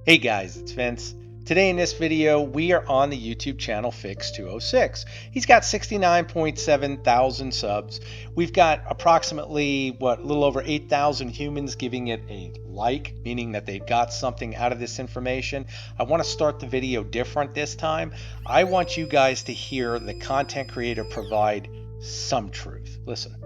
Hey guys, it's Vince. Today in this video, we are on the YouTube channel Fix206. He's got 69.7 thousand subs. We've got approximately, a little over 8,000 humans giving it a like, meaning that they've got something out of this information. I want to start the video different this time. I want you guys to hear the content creator provide some truth. Listen.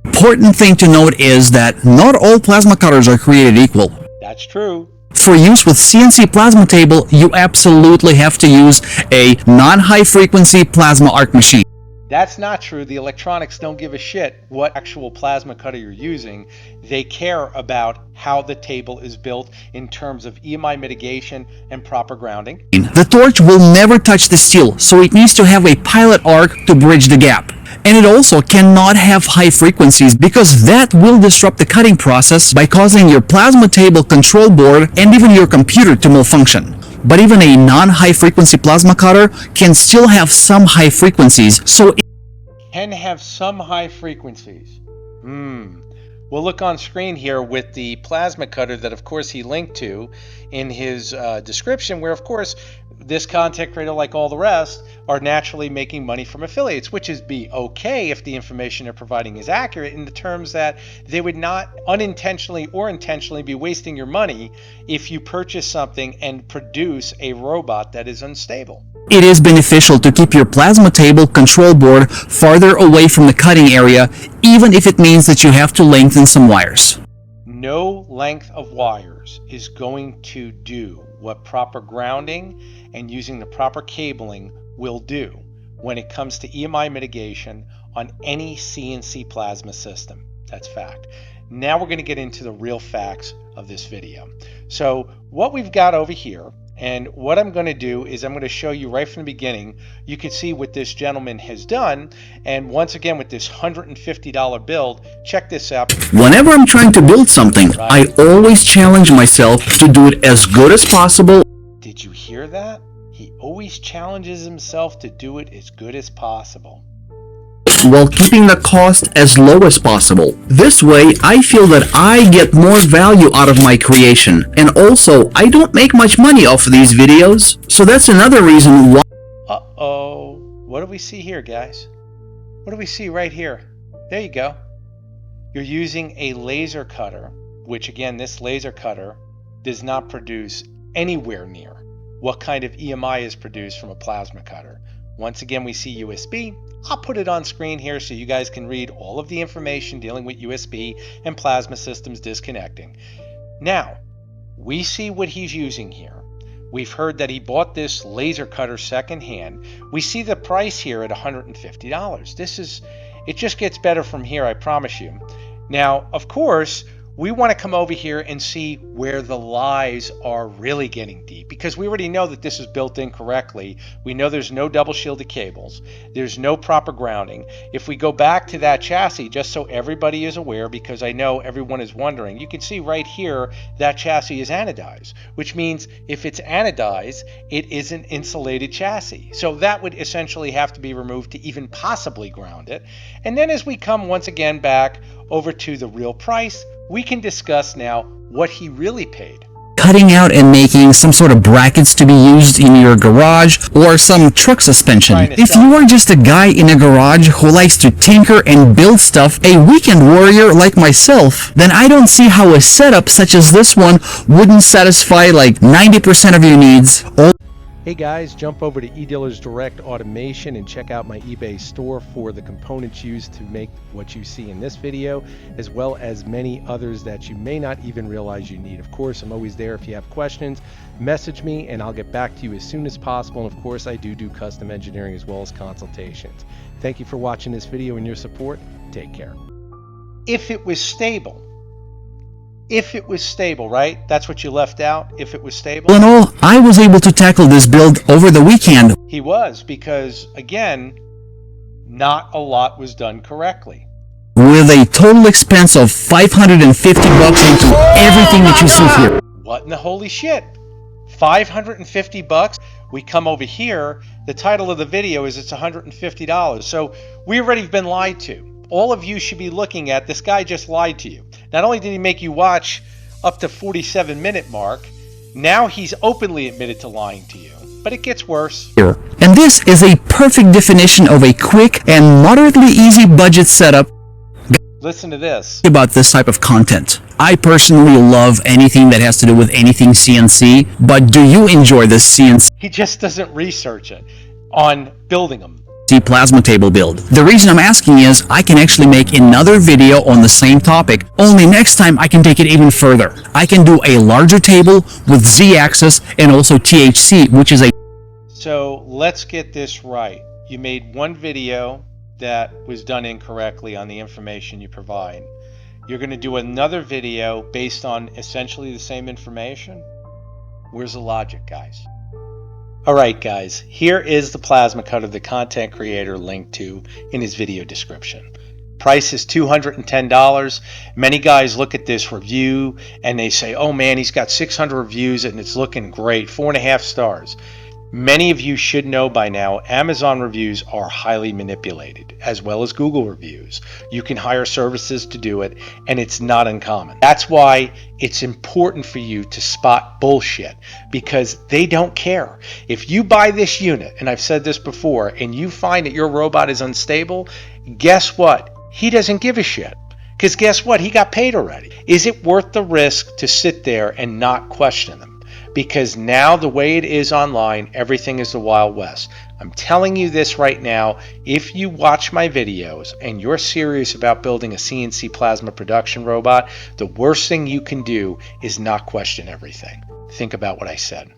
Important thing to note is that not all plasma cutters are created equal. That's true. For use with CNC plasma table, you absolutely have to use a non-high frequency plasma arc machine. That's not true. The electronics don't give a shit what actual plasma cutter you're using. They care about how the table is built in terms of EMI mitigation and proper grounding. The torch will never touch the steel, so it needs to have a pilot arc to bridge the gap. And it also cannot have high frequencies because that will disrupt the cutting process by causing your plasma table control board and even your computer to malfunction. But even a non-high frequency plasma cutter can still have some high frequencies, so it can have some high frequencies. We'll look on screen here with the plasma cutter that of course he linked to in his description, where of course this content creator, like all the rest, are naturally making money from affiliates, which is okay if the information they're providing is accurate in the terms that they would not unintentionally or intentionally be wasting your money if you purchase something and produce a robot that is unstable. It is beneficial to keep your plasma table control board farther away from the cutting area, even if it means that you have to lengthen some wires. No length of wires is going to do what proper grounding and using the proper cabling will do when it comes to EMI mitigation on any CNC plasma system. That's fact. Now we're going to get into the real facts of this video. So what we've got over here, and what I'm going to do is I'm going to show you right from the beginning. You can see what this gentleman has done. And once again, with this $150 build, check this out. Whenever I'm trying to build something, I always challenge myself to do it as good as possible. Did you hear that? He always challenges himself to do it as good as possible, while keeping the cost as low as possible. This way, I feel that I get more value out of my creation. And also, I don't make much money off of these videos, so that's another reason why. Uh-oh. What do we see here, guys? What do we see right here? There you go. You're using a laser cutter, which again, this laser cutter does not produce anywhere near what kind of EMI is produced from a plasma cutter. Once again, we see USB. I'll put it on screen here so you guys can read all of the information dealing with USB and plasma systems disconnecting. Now, we see what he's using here. We've heard that he bought this laser cutter secondhand. We see the price here at $150. It just gets better from here, I promise you. Now, of course, we want to come over here and see where the lies are really getting deep, because we already know that this is built in correctly. We know there's no double shielded cables. There's no proper grounding. If we go back to that chassis, just so everybody is aware, because I know everyone is wondering, you can see right here that chassis is anodized, which means if it's anodized, it is an insulated chassis. So that would essentially have to be removed to even possibly ground it. And then as we come once again back over to the real price, we can discuss now what he really paid. Cutting out and making some sort of brackets to be used in your garage or some truck suspension. If you are just a guy in a garage who likes to tinker and build stuff, a weekend warrior like myself, then I don't see how a setup such as this one wouldn't satisfy like 90% of your needs. Hey guys, jump over to eDealers Direct Automation and check out my eBay store for the components used to make what you see in this video, as well as many others that you may not even realize you need. Of course, I'm always there if you have questions. Message me and I'll get back to you as soon as possible. And of course, I do custom engineering as well as consultations. Thank you for watching this video and your support. Take care. If it was stable, right? That's what you left out, if it was stable? All in all, I was able to tackle this build over the weekend. He was, because, again, not a lot was done correctly. With a total expense of $550 into everything that you see here. What in the holy shit? $550? We come over here, the title of the video is it's $150. So we already been lied to. All of you should be looking at, this guy just lied to you. Not only did he make you watch up to 47-minute mark, Now he's openly admitted to lying to you. But it gets worse. And this is a perfect definition of a quick and moderately easy budget setup. Listen to this. About this type of content. I personally love anything that has to do with anything CNC, but do you enjoy this CNC? He just doesn't research it on building them. Plasma table build. The reason I'm asking is I can actually make another video on the same topic, only next time I can take it even further. I can do a larger table with Z-axis and also THC, which is a... So let's get this right. You made one video that was done incorrectly on the information you provide. You're going to do another video based on essentially the same information? Where's the logic, guys? Alright guys, here is the plasma cutter the content creator linked to in his video description. Price is $210. Many guys look at this review and they say, oh man, he's got 600 reviews and it's looking great, 4.5 stars. Many of you should know by now, Amazon reviews are highly manipulated, as well as Google reviews. You can hire services to do it, and it's not uncommon. That's why it's important for you to spot bullshit, because they don't care. If you buy this unit, and I've said this before, and you find that your robot is unstable, guess what? He doesn't give a shit. Because guess what? He got paid already. Is it worth the risk to sit there and not question them? Because now the way it is online, everything is the Wild West. I'm telling you this right now, if you watch my videos and you're serious about building a CNC plasma production robot, the worst thing you can do is not question everything. Think about what I said.